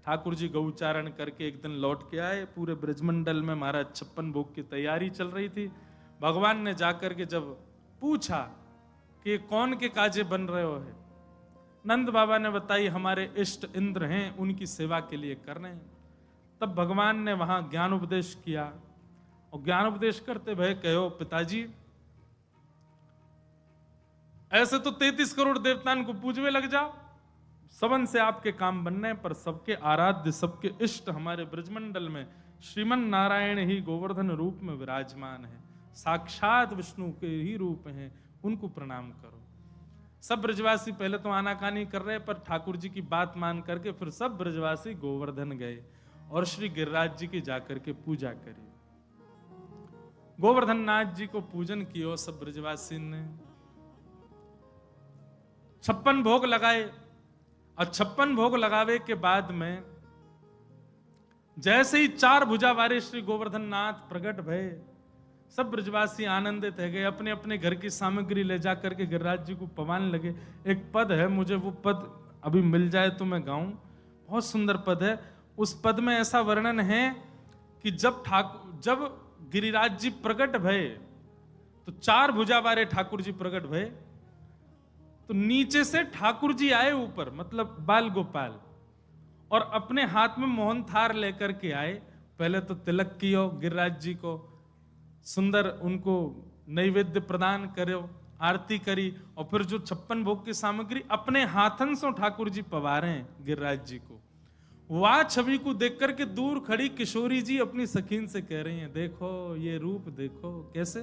ठाकुर जी गौचारण करके एक दिन लौट के आए, पूरे ब्रजमंडल में महाराज 56 भोग की तैयारी चल रही थी। भगवान ने जाकर के जब पूछा कि कौन के काजे बन रहे हो है, नंद बाबा ने बताई हमारे इष्ट इंद्र हैं, उनकी सेवा के लिए कर रहे हैं। तब भगवान ने वहां ज्ञान उपदेश किया और ज्ञान उपदेश करते भय कहो पिताजी, ऐसे तो 33 करोड़ देवताओं को पूजवे लग जाओ, सबन से आपके काम बनने, पर सबके आराध्य सबके इष्ट हमारे ब्रजमंडल में श्रीमन नारायण ही गोवर्धन रूप में विराजमान है, साक्षात विष्णु के ही रूप हैं, उनको प्रणाम करो। सब ब्रजवासी पहले तो आनाकानी कर रहे, पर ठाकुर जी की बात मान करके फिर सब ब्रजवासी गोवर्धन गए और श्री गिरिराज जी की जाकर के पूजा करी। गोवर्धन नाथ जी को पूजन किया सब ब्रजवासी ने, 56 भोग लगाए और 56 भोग लगावे के बाद में जैसे ही 4 भुजा वाले श्री गोवर्धन नाथ प्रकट भये, सब ब्रजवासी आनंदित है गए, अपने अपने घर की सामग्री ले जाकर के गिरिराज जी को पवाने लगे। एक पद है, मुझे वो पद अभी मिल जाए तो मैं गाऊं, बहुत सुंदर पद है। उस पद में ऐसा वर्णन है कि जब गिरिराज जी प्रकट भये तो 4 भुजा वाले ठाकुर जी प्रकट भये, तो नीचे से ठाकुर जी आए ऊपर, मतलब बाल गोपाल, और अपने हाथ में मोहन थार लेकर के आए। पहले तो तिलक कियो गिरिराज जी को, सुंदर उनको नैवेद्य प्रदान करो, आरती करी, और फिर जो 56 भोग की सामग्री अपने हाथन से ठाकुर जी पवारे हैं गिरिराज जी को। वह छवि को देख करके दूर खड़ी किशोरी जी अपनी सखीन से कह रही हैं, देखो ये रूप देखो कैसे,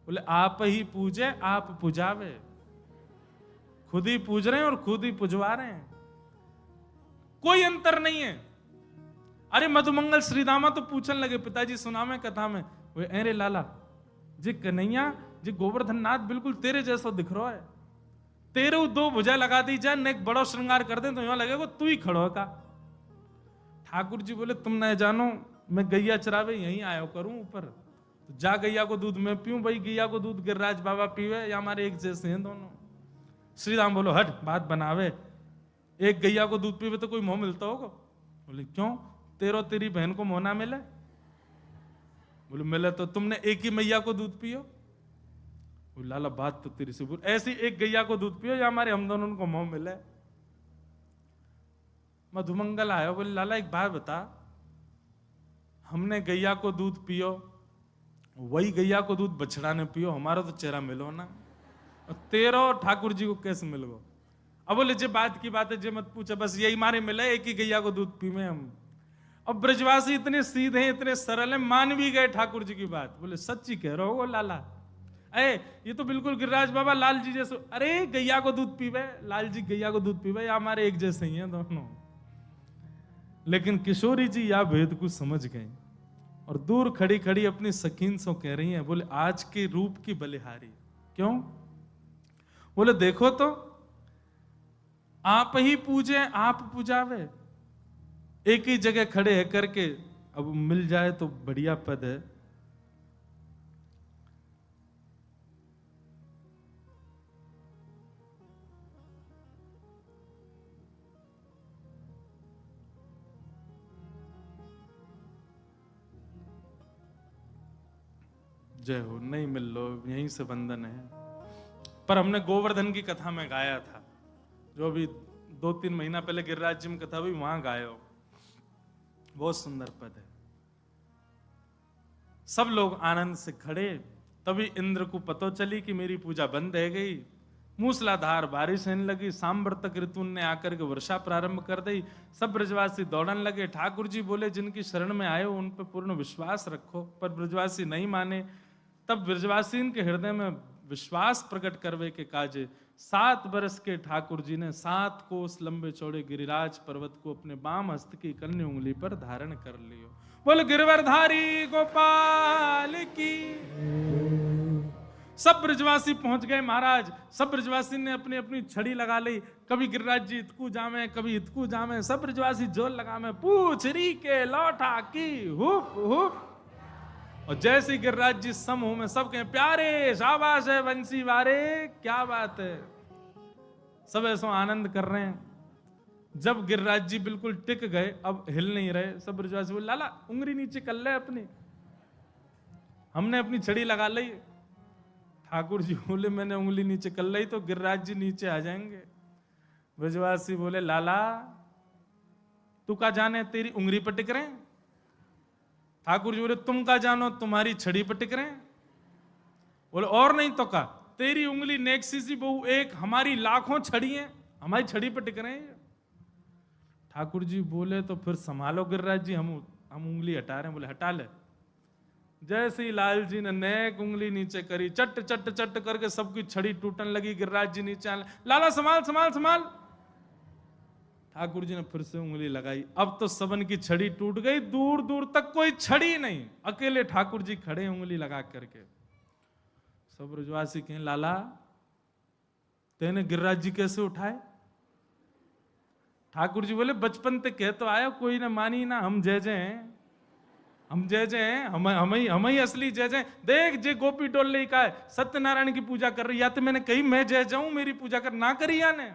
बोले आप ही पूजे आप पुजावे, खुद ही पूज रहे हैं और खुद ही पुजवा रहे हैं, कोई अंतर नहीं है। अरे मधुमंगल श्रीदामा तो पूछने लगे, पिताजी सुना में कथा में, वे अरे लाला जी कन्हैया जी गोवर्धन नाथ बिल्कुल तेरे जैसा दिख रहा है, तेरे 2 भुजा लगा दी जाए न एक बड़ा श्रृंगार कर दे तो यूं लगेगा तू ही खड़ो का। ठाकुर जी बोले तुम न जानो, मैं गैया चरावे यहीं आयो करूं ऊपर, तो जा गैया को दूध मैं पीऊं, भाई गैया को दूध गिरिराज बाबा पीवे या हमारे एक जैसे हैं दोनों। श्रीराम बोलो हट बात बनावे, एक गैया को दूध पीवे तो कोई मोह मिलता होगा? बोले क्यों, तेरी बहन को मोह ना मिले? बोले मिले तो तुमने एक ही मैया को दूध पियो। बोले लाला बात तो तेरी से बोल, ऐसी एक गैया को दूध पियो या हमारे हम दोनों को मोह मिले। मधुमंगल आया, बोले लाला एक बात बता, हमने गैया को दूध पियो, वही गैया को दूध बछड़ा ने पियो, हमारा तो चेहरा मिलो ना, और तेरा ठाकुर जी को कैसे मिल गो? अब बोले जे बात की बात है जे मत पूछे, बस यही मारे मिले, एक ही गैया को दूध पीवे हम। अब ब्रजवासी इतने सीधे हैं इतने सरल हैं, मान भी गए ठाकुर जी की बात। बोले सच्ची कह रहे हो लाला, अरे ये तो बिल्कुल गिरिराज बाबा लाल जी जैसे, अरे गैया को दूध पीवे, लाल जी गैया को दूध पीवे या हमारे एक जैसे ही हैं दोनों। लेकिन किशोरी जी या भेद को समझ गए और दूर खड़ी खड़ी अपनी सकीन से कह रही हैं, बोले आज के रूप की बलिहारी क्यों? बोले देखो तो आप ही पूजे आप पुजावे, एक ही जगह खड़े है करके, अब मिल जाए तो बढ़िया पद है। जय हो, नहीं मिल लो यहीं से बंधन है। पर हमने गोवर्धन की कथा में गाया था, जो अभी 2-3 महीना पहले गिरिराज जी में कथा हुई, वहां गायो, बहुत सुंदर पद है। सब लोग आनंद से खड़े, तभी इंद्र को पता चली कि मेरी पूजा बंद है गई। मूसलाधार बारिश होने लगी, सांबर तक ऋतु ने आकर के वर्षा प्रारंभ कर दी। सब ब्रजवासी दौड़ने लगे। ठाकुर जी बोले जिनकी शरण में आए हो उन पर पूर्ण विश्वास रखो, पर ब्रजवासी नहीं माने। तब ब्रजवासी के हृदय में विश्वास प्रकट करवे के काजे 7 बरस के ठाकुर जी ने 7 कोस लंबे चौड़े गिरिराज पर्वत को अपने बाम हस्त की कन्या उंगली पर धारण कर लियो। बोल गिरवरधारी गोपाल की। सब ब्रजवासी पहुंच गए महाराज। सब ब्रजवासी ने अपनी अपनी छड़ी लगा ली, कभी गिरिराज जी इतकू जामे कभी इतकू जामे। सब ब्रजवासी जोर लगा में पूछरी के लौटा की हुप हुप। और जैसे गिरिराज जी समूह में सब कहें प्यारे शाबाश है बंसी वारे, क्या बात है। सब ऐसा आनंद कर रहे हैं। जब गिरिराज जी बिल्कुल टिक गए, अब हिल नहीं रहे, सब ब्रजवासी बोले लाला उंगली नीचे कर ले अपनी, हमने अपनी छड़ी लगा ली। ठाकुर जी बोले मैंने उंगली नीचे कर ली तो गिरिराज जी नीचे आ जाएंगे। ब्रजवासी बोले लाला तू का जाने तेरी उंगली पर टिक रहे। ठाकुर जी बोले तुम का जानो तुम्हारी छड़ी पर टिक रहे। बोले और नहीं तो का, तेरी उंगली नेक्सी सी बहू एक, हमारी लाखों छड़ी हैं, हमारी छड़ी पर टिक रहे हैं। ठाकुर जी बोले तो फिर संभालो गिरिराज जी, हम उंगली हटा रहे हैं। बोले हटा ले। जैसे ही लाल जी ने नेक उंगली नीचे करी, चट चट चट करके सबकी छड़ी टूटने लगी। गिरिराज जी नीचे आने, लाला संभाल संभाल संभाल। ठाकुर जी ने फिर से उंगली लगाई, अब तो सबन की छड़ी टूट गई, दूर दूर तक कोई छड़ी नहीं, अकेले ठाकुर जी खड़े उंगली लगा करके। सब ब्रजवासी कहें लाला तेने गिरिराज जी कैसे उठाए। ठाकुर जी बोले बचपन ते कह तो आयो, कोई ना मानी ना, हम जय जय हैं, हम जय जय हैं, हम ही असली जय जय। देख जे गोपी डोले का है सत्यनारायण की पूजा कर रही, या तो मैंने कही मैं जय जाऊं मेरी पूजा कर, ना करी या ने।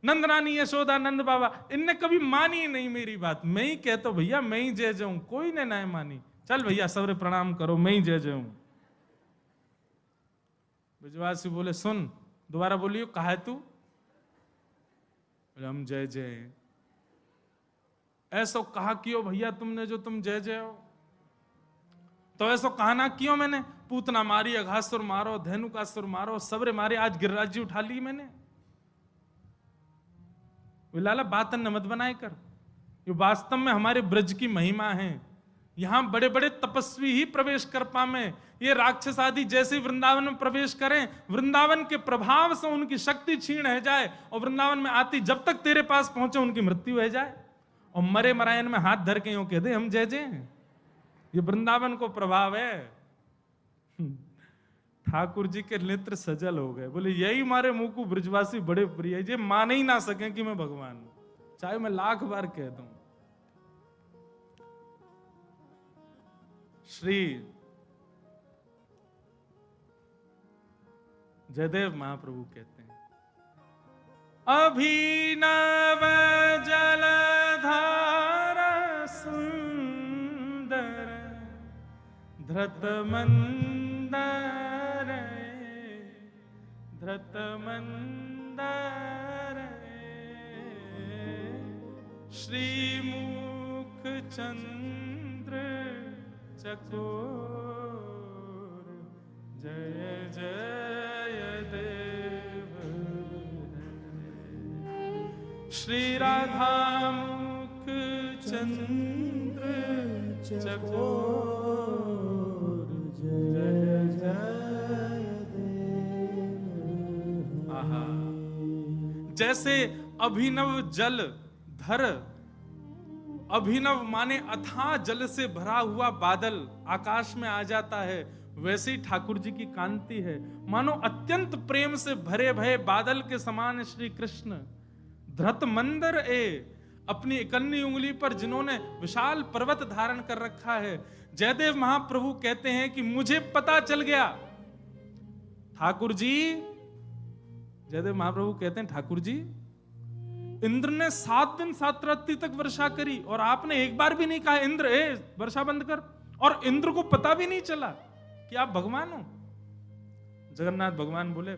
नंदरानी यशोदा नंद बाबा इनने कभी मानी नहीं मेरी बात, मैं ही कहता भैया मैं ही जय जाऊं, कोई ने ना मानी। चल भैया सबरे प्रणाम करो, मैं ही जय जाऊं। ब्रजवासी बोले सुन, दोबारा बोलियो कहा है तू। बोले हम जय जय हैं। ऐसो कहा क्यों भैया तुमने जो तुम जय जय हो। तो ऐसो कहा ना क्यों मैंने, पूतना मारी, अघासुर मारो, धेनुकासुर मारो, सबरे मारे, आज गिरिराज जी उठा ली मैंने। लाला बात न मत बनाए कर, ये वास्तव में हमारे ब्रज की महिमा है। यहां बड़े बड़े तपस्वी ही प्रवेश कर पावे, ये राक्षस आदि जैसे वृंदावन में प्रवेश करें, वृंदावन के प्रभाव से उनकी शक्ति छीण है जाए, और वृंदावन में आती जब तक तेरे पास पहुंचे उनकी मृत्यु है जाए, और मरे मरायन में हाथ धर के यूं कह दे हम जय जय। ये वृंदावन को प्रभाव है। ठाकुर जी के नेत्र सजल हो गए, बोले यही मारे मुंह को ब्रजवासी बड़े प्रिय है, ये मान ही ना सके कि मैं भगवान हूं, चाहे मैं लाख बार कह दूं। श्री जयदेव महाप्रभु कहते हैं अभिनव जलधार सुंदर धृत मंदर, धृत मंदर श्रीमुख चंद्र चकोर, जय जय देव। श्री राधा मुख चंद्र चकोर, जय जय देव। आहा, जैसे अभिनव जल धर, अभिनव माने अथाह जल से भरा हुआ बादल आकाश में आ जाता है, वैसे ही ठाकुर जी की कांति है, मानो अत्यंत प्रेम से भरे भये बादल के समान श्री कृष्ण। धृत मंदर ए, अपनी इकन्नी उंगली पर जिन्होंने विशाल पर्वत धारण कर रखा है। जयदेव महाप्रभु कहते हैं कि मुझे पता चल गया ठाकुर जी, जयदेव महाप्रभु कहते हैं ठाकुर जी इंद्र ने 7 दिन 7 रात्रि तक वर्षा करी और आपने एक बार भी नहीं कहा इंद्र ए वर्षा बंद कर, और इंद्र को पता भी नहीं चला कि आप भगवान हो। जगन्नाथ भगवान बोले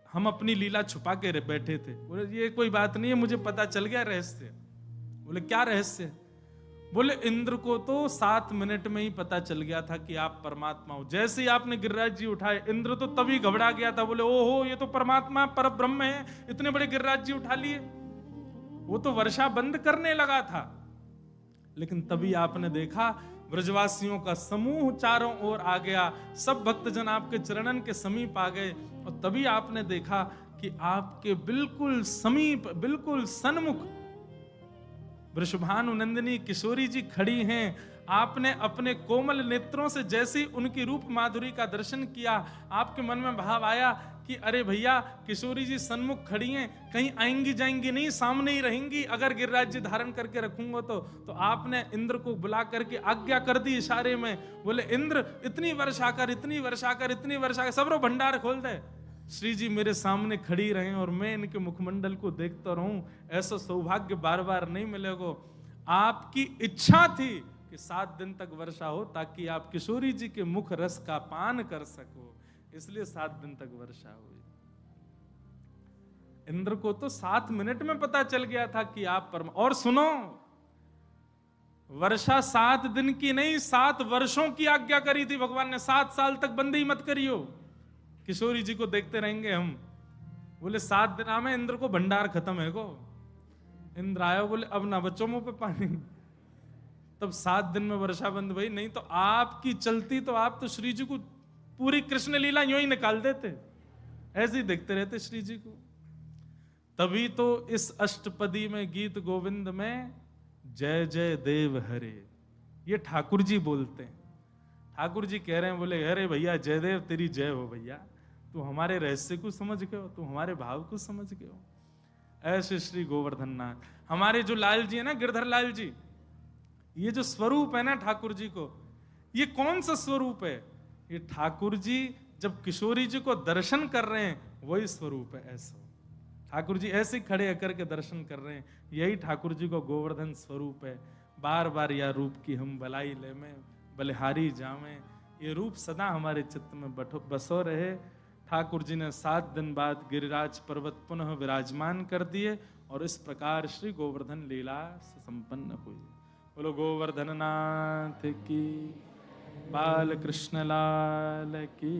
हम अपनी लीला छुपा के बैठे थे। बोले ये कोई बात नहीं है, मुझे पता चल गया रहस्य। बोले क्या रहस्य। बोले इंद्र को तो 7 मिनट में ही पता चल गया था कि आप परमात्मा हो। जैसे ही आपने गिरिराज जी उठाए इंद्र तो तभी घबरा गया था, बोले ओहो ये तो परमात्मा पर ब्रह्म है, इतने बड़े गिरिराज जी उठा लिए। वो तो वर्षा बंद करने लगा था, लेकिन तभी आपने देखा ब्रजवासियों का समूह चारों ओर आ गया, सब भक्तजन आपके चरणन के समीप आ गए, और तभी आपने देखा कि आपके बिल्कुल समीप, बिल्कुल सन्मुख वृषभानु नंदिनी किशोरी जी खड़ी हैं। आपने अपने कोमल नेत्रों से जैसे उनकी रूप माधुरी का दर्शन किया, आपके मन में भाव आया कि अरे भैया किशोरी जी सन्मुख खड़ी हैं, कहीं आएंगी जाएंगी नहीं, सामने ही रहेंगी अगर गिरिराज जी धारण करके रखूंगा तो आपने इंद्र को बुला करके आज्ञा कर दी इशारे में। बोले इंद्र इतनी वर्षा कर, इतनी वर्षा कर, इतनी वर्षा कर, सबरो भंडार खोल दे। श्री जी मेरे सामने खड़ी रहें और मैं इनके मुखमंडल को देखता रहूं, ऐसा सौभाग्य बार बार नहीं मिलेगा। आपकी इच्छा थी कि 7 दिन तक वर्षा हो ताकि आप किशोरी जी के मुख रस का पान कर सको, इसलिए 7 दिन तक वर्षा हुई। इंद्र को तो 7 मिनट में पता चल गया था कि आप और सुनो, वर्षा 7 दिन की नहीं 7 वर्षों की आज्ञा करी थी भगवान ने। 7 साल तक बंदी मत करियो, किशोरी जी को देखते रहेंगे हम। बोले 7 दिन में इंद्र को भंडार खत्म है को। इंद्र आयो, बोले अब ना बच्चों मुंह पे पानी। तब 7 दिन में वर्षा बंद भई, नहीं तो आपकी चलती तो आप तो श्री जी को पूरी कृष्ण लीला यूं ही निकाल देते, ऐसे ही देखते रहते श्री जी को। तभी तो इस अष्टपदी में गीत गोविंद में जय जय देव हरे ये ठाकुर जी बोलते हैं। ठाकुर जी कह रहे हैं, बोले अरे भैया जयदेव तेरी जय हो भैया, तू हमारे रहस्य को समझ गए हो, तू हमारे भाव को समझ गए हो। ऐसे श्री गोवर्धन नाथ हमारे जो लाल जी है ना, गिरधर लाल जी, ये जो स्वरूप है ना ठाकुर जी को, ये कौन सा स्वरूप है? ये ठाकुर जी जब किशोरी जी को दर्शन कर रहे हैं वही स्वरूप है। ऐसा ठाकुर जी ऐसे खड़े होकर के दर्शन कर रहे हैं, यही ठाकुर जी को गोवर्धन स्वरूप है। बार बार यह रूप की हम बलाई ले में बलिहारी जावें, ये रूप सदा हमारे चित्त में बसो रहे। ठाकुर जी ने 7 दिन बाद गिरिराज पर्वत पुनः विराजमान कर दिए और इस प्रकार श्री गोवर्धन लीला संपन्न हुई। बोलो गोवर्धन नाथ की, बाल कृष्ण लाल की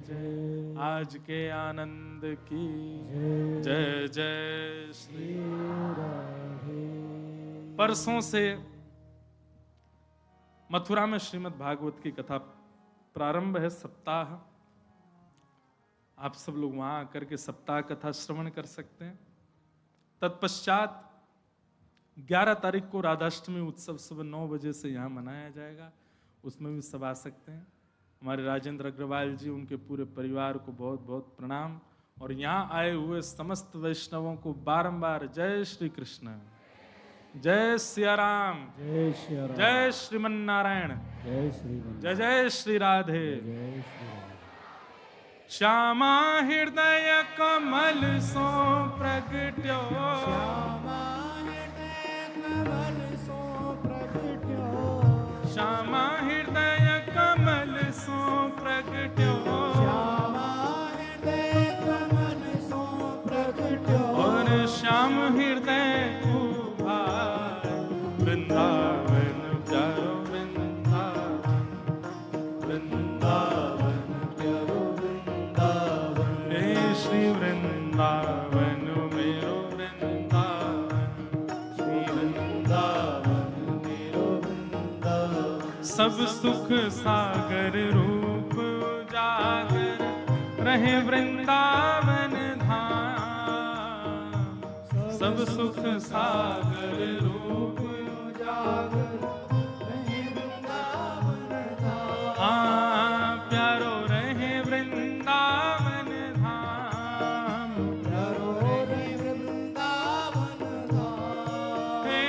जय, आज के आनंद की जय जय श्री राधे। परसों से मथुरा में श्रीमद् भागवत की कथा प्रारंभ है, सप्ताह। आप सब लोग वहां आकर के सप्ताह कथा श्रवण कर सकते हैं। तत्पश्चात 11 तारीख को राधाष्टमी उत्सव सुबह 9 बजे से यहाँ मनाया जाएगा, उसमें भी सब आ सकते हैं। हमारे राजेंद्र अग्रवाल जी, उनके पूरे परिवार को बहुत बहुत प्रणाम, और यहाँ आए हुए समस्त वैष्णवों को बारंबार जय श्री कृष्ण, जय सिया राम, जय श्री राम, जय श्रीमन नारायण, जय श्री जय जय श्री राधे। जय श्री राम। श्यामा हृदय कमल सो प्रगट्यो, श्यामा हृदय कमल सो प्रगट्यो, श्यामा हृदय कमल सो प्रगट्यो, श्यामा हृदय कमल सो प्रगट्यो, और श्याम हृदय वृंदावन प्यारो वृंदावन, वृंदावन प्यारो वृंदावन, हे श्री वृंदावन मेरो वृंदावन, श्री वृंदावन मेरो वृंदावन। सब सुख सागर रूप उजागर रहे वृंदावन धाम, सब सुख सागर रूप उजागर रहे वृंदावन धाम, प्यारो रहे वृंदावन धाम, प्यारो रहे वृंदावन धाम। हे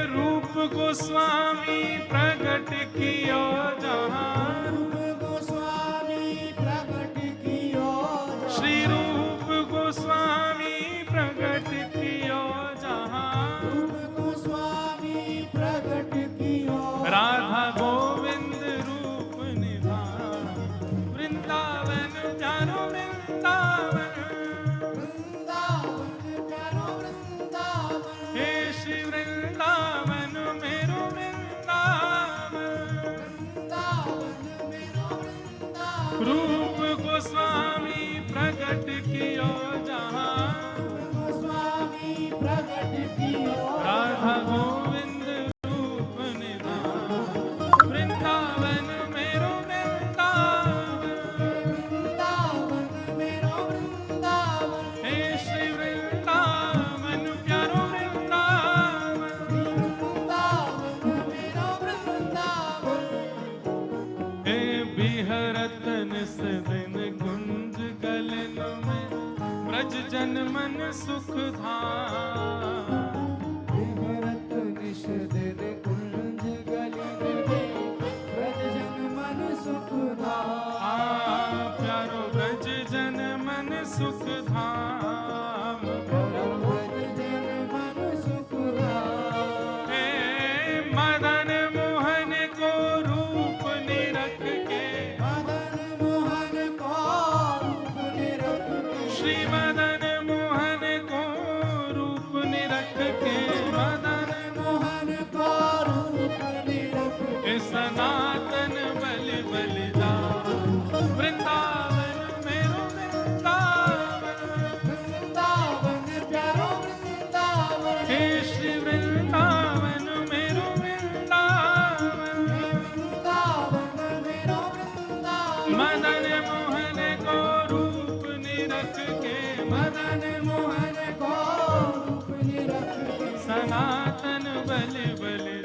रूप गोस्वामी प्रकट कियो जहाँ, रूप गोस्वामी प्रकट कियो जहाँ, श्री रूप गोस्वामी प्रकट कियो जहाँ, रूप गोस्वामी प्रकट कियो, राधा गोविंद रूप निधान, वृंदावन प्यारो वृंदावन, वृंदावन प्यारो वृंदावन, हे श्री वृंदावन मेरो वृंदावन, वृंदावन मेरो वृंदावन, रूप गोस्वामी प्रकट कियो जहाँ, गोस्वामी प्रकट कियो, राधा गोविंद रूप निधान, वृंदावन मेरो वृंदावन, वृंदावन मेरो वृंदावन, हे श्री वृंदावन प्यारो वृंदावन, वृंदावन मेरो वृंदावन, हे बिहरत निस दिन कुंज गलन में ब्रज जन मन सुख धाम, विहरत निश दिन कुंज गलिन में ब्रज जन मन सुख धाम, प्यारो ब्रज जन मन श्री वृंदावन मेरो वृंदावन, वृंदावन मेरो वृंदावन, मदन मोहन को रूप निरख के, मदन मोहन को रूप निरख के, सनातन बलि बलि